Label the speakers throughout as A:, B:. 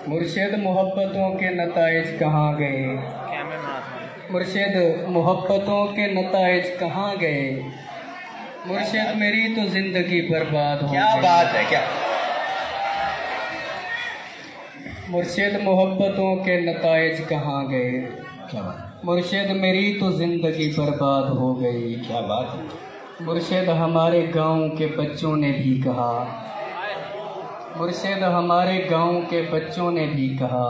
A: मुर्शिद मोहब्बतों के नताइज कहाँ गए, मुर्शिद मोहब्बतों के नताइज कहाँ गए, मुर्शिद मेरी तो जिंदगी बर्बाद हो गई।
B: क्या बात है, क्या
A: मुर्शिद मोहब्बतों के नताइज कहाँ गए,
B: क्या बात,
A: मुर्शिद मेरी तो जिंदगी बर्बाद हो गई।
B: क्या बात है।
A: मुर्शिद हमारे गांव के बच्चों ने भी कहा, मुर्शिद हमारे गांव के बच्चों ने भी कहा,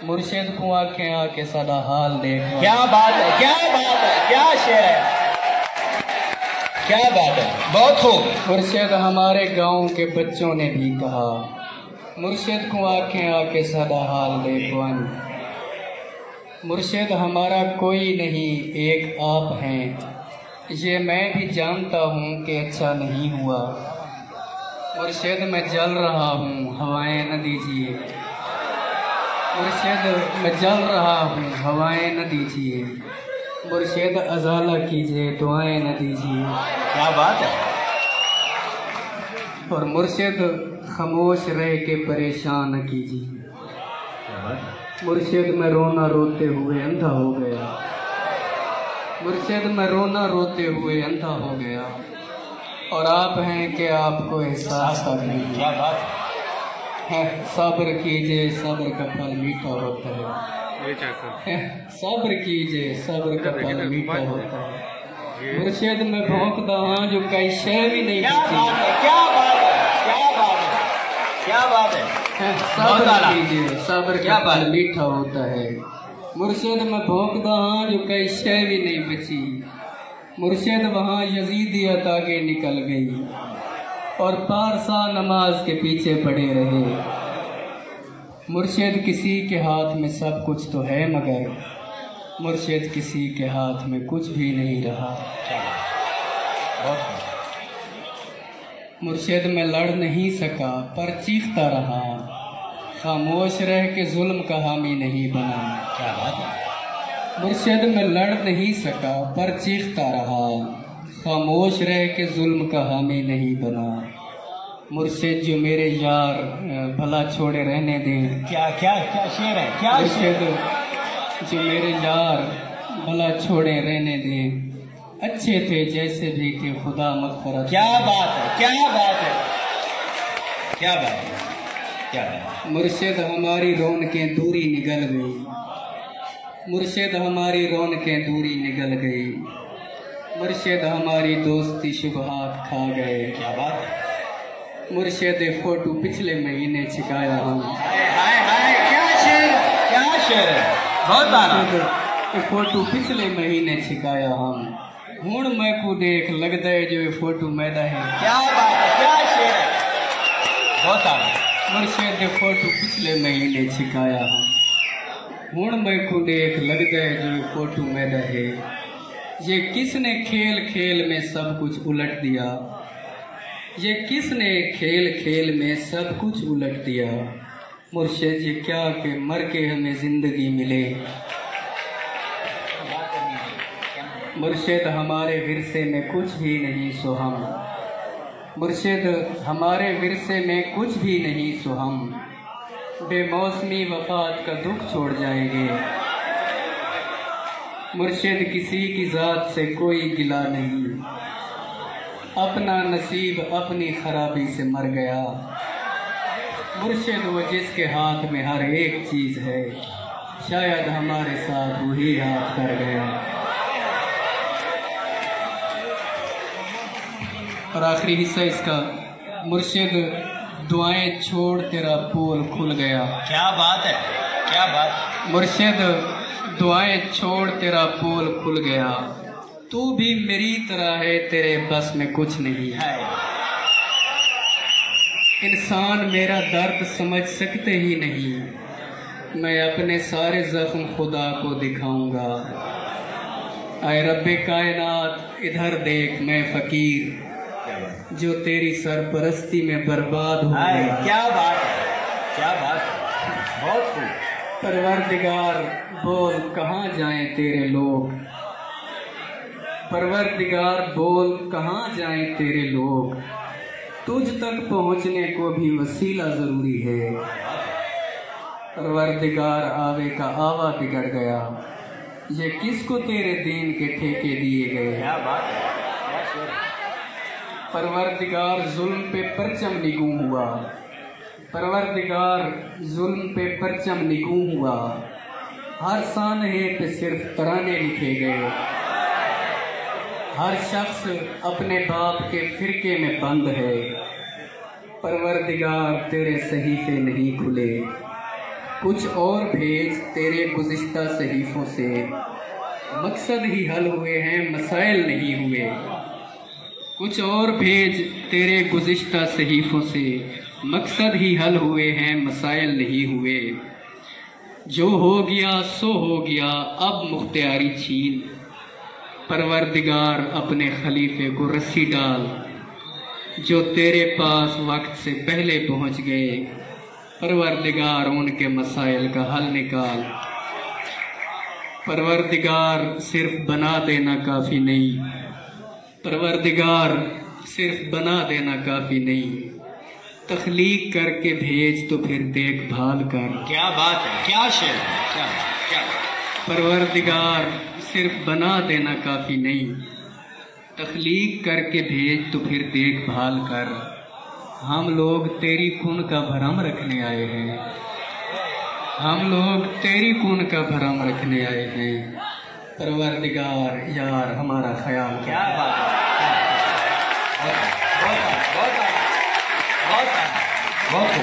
A: मुर्शिद को आंखें आके सदा हाल देखो।
B: क्या बात है, क्या बात है, क्या शेर है, क्या बात है, बहुत खूब।
A: मुर्शिद हमारे गांव के बच्चों ने भी कहा, मुर्शिद को आंखें आके सदा हाल देखो। मुर्शिद हमारा कोई नहीं एक आप हैं, ये मैं भी जानता हूँ कि अच्छा नहीं हुआ। मुर्शिद मैं जल रहा हूँ हवाएं न दीजिए, मुर्शिद मैं जल रहा हूँ हवाएं न दीजिए, मुर्शिद अज़ाला कीजिए दुआएं न दीजिए।
B: क्या बात है।
A: और मुर्शिद खामोश रह के परेशान न कीजिए, मुर्शिद मैं रोना रोते हुए अंधा हो गया, मुर्शिद मैं रोना रोते हुए अंधा हो गया। और आप हैं कि आपको एहसास तक नहीं।
B: क्या बात
A: है। सब्र कीजिए सब्र का फल मीठा होता है, सब्र कीजिए सब्र का फल मीठा होता है। मुर्शिद में भौंकदा हाँ जो कई शय भी नहीं
B: बची। क्या बात है, क्या बात है, क्या बात है।
A: सब्र कीजिए सब्र का फल मीठा होता है। मुर्शिद में भौंकदा हाँ जो कई शय भी नहीं बची, मुर्शिद वहाँ यजीदियत आगे निकल गई और पारसा नमाज के पीछे पड़े रहे। मुर्शिद किसी के हाथ में सब कुछ तो है मगर मुर्शिद किसी के हाथ में कुछ भी नहीं रहा। मुर्शिद में लड़ नहीं सका पर चीखता रहा, खामोश रह के जुल्म का हामी नहीं बना।
B: क्या बात है।
A: मुर्शिद में लड़ नहीं सका पर चीखता रहा, खामोश रह के जुल्म का हामी नहीं बना। मुर्शिद जो मेरे यार भला छोड़े रहने दें।
B: क्या क्या क्या शेर है, क्या
A: मुर्शिद जो मेरे यार भला छोड़े रहने दें, अच्छे थे जैसे भी थे खुदा मग़फ़िरत।
B: क्या बात है, क्या बात है, क्या बात है, क्या बात है।
A: मुर्शिद हमारी रौनकें दूरी निगल गई, मुर्शिद हमारी रौनकें दूरी निगल गई, मुर्शिद हमारी दोस्ती शुबहात खा गए।
B: क्या बात है।
A: मुर्शिद फोटो पिछले महीने छिकाया हम।
B: हाय हाय हाय, क्या शेर है, क्या शेर है, बहुत आना।
A: फोटो पिछले महीने छिकाया हम, हुण मैं को देख लगता है जो फोटो मैदा है।
B: क्या बात है, क्या शेर है, बहुत आना।
A: मुर्शिद फोटो पिछले महीने छिकाया हम, हुण मैं को देख लगता है जो फोटो मैदा है। ये किसने खेल खेल में सब कुछ उलट दिया, ये किसने खेल खेल में सब कुछ उलट दिया। मुर्शिद ये क्या कि मर के हमें जिंदगी मिले। मुर्शिद हमारे विरसे में कुछ भी नहीं सो हम, मुर्शिद हमारे विरसे में कुछ भी नहीं सो हम, बेमौसमी वफात का दुख छोड़ जाएंगे। मुर्शिद किसी की ज़ात से कोई गिला नहीं, अपना नसीब अपनी खराबी से मर गया। मुर्शिद वो जिसके हाथ में हर एक चीज़ है, शायद हमारे साथ वही हाथ कर गया। और आखिरी हिस्सा इसका, मुर्शिद दुआएं छोड़ तेरा पोल खुल गया।
B: क्या बात है, क्या बात।
A: मुर्शिद दुआएं छोड़ तेरा पोल खुल गया, तू भी मेरी तरह है तेरे बस में कुछ नहीं है। इंसान मेरा दर्द समझ सकते ही नहीं, मैं अपने सारे जख्म खुदा को दिखाऊंगा। आए रब्बे कायनात इधर देख मैं फकीर जो तेरी सरपरस्ती में बर्बाद हो गया।
B: क्या बात है, क्या बात है, बहुत खूब।
A: परवरदिगार बोल कहाँ जाएं तेरे लोग, परवरदिगार बोल कहाँ जाएं तेरे लोग, तुझ तक पहुँचने को भी वसीला ज़रूरी है। परवरदिगार आवे का आवा बिगड़ गया, ये किसको तेरे दीन के ठेके दिए गए।
B: क्या बात है, क्या शेर है।
A: परवरदिगार जुल्म पे परचम निगूं हुआ, परवरदिगार जुल्म पे परचम निगूं हुआ, हर सानहे पे सिर्फ तराने लिखे गए। हर शख्स अपने बाप के फिरके में बंद है, परवरदिगार तेरे सहीफे नहीं खुले, कुछ और भेज तेरे गुज़िश्ता सहीफों से, मकसद ही हल हुए हैं मसाइल नहीं हुए। कुछ और भेज तेरे गुज़िश्ता सहीफों से, मकसद ही हल हुए हैं मसाइल नहीं हुए। जो हो गया सो हो गया अब मुख्तियारी छीन, परवरदिगार अपने खलीफे को रस्सी डाल। जो तेरे पास वक्त से पहले पहुंच गए, परवरदिगार उनके मसाइल का हल निकाल। परवरदिगार सिर्फ बना देना काफ़ी नहीं, परवरदिगार सिर्फ बना देना काफ़ी नहीं, तख्लीक करके भेज तो फिर देखभाल कर।
B: क्या बात है, क्या शेर है, क्या क्या।
A: परवरदिगार सिर्फ बना देना काफ़ी नहीं, तख्लीक करके भेज तो फिर देखभाल कर। हम लोग तेरी खून का भरम रखने आए हैं, हम लोग तेरी खून का भरम रखने आए हैं, परवरदिगार यार हमारा ख्याल कर।
B: क्या बात है, बहुत बहुत बहुत बहुत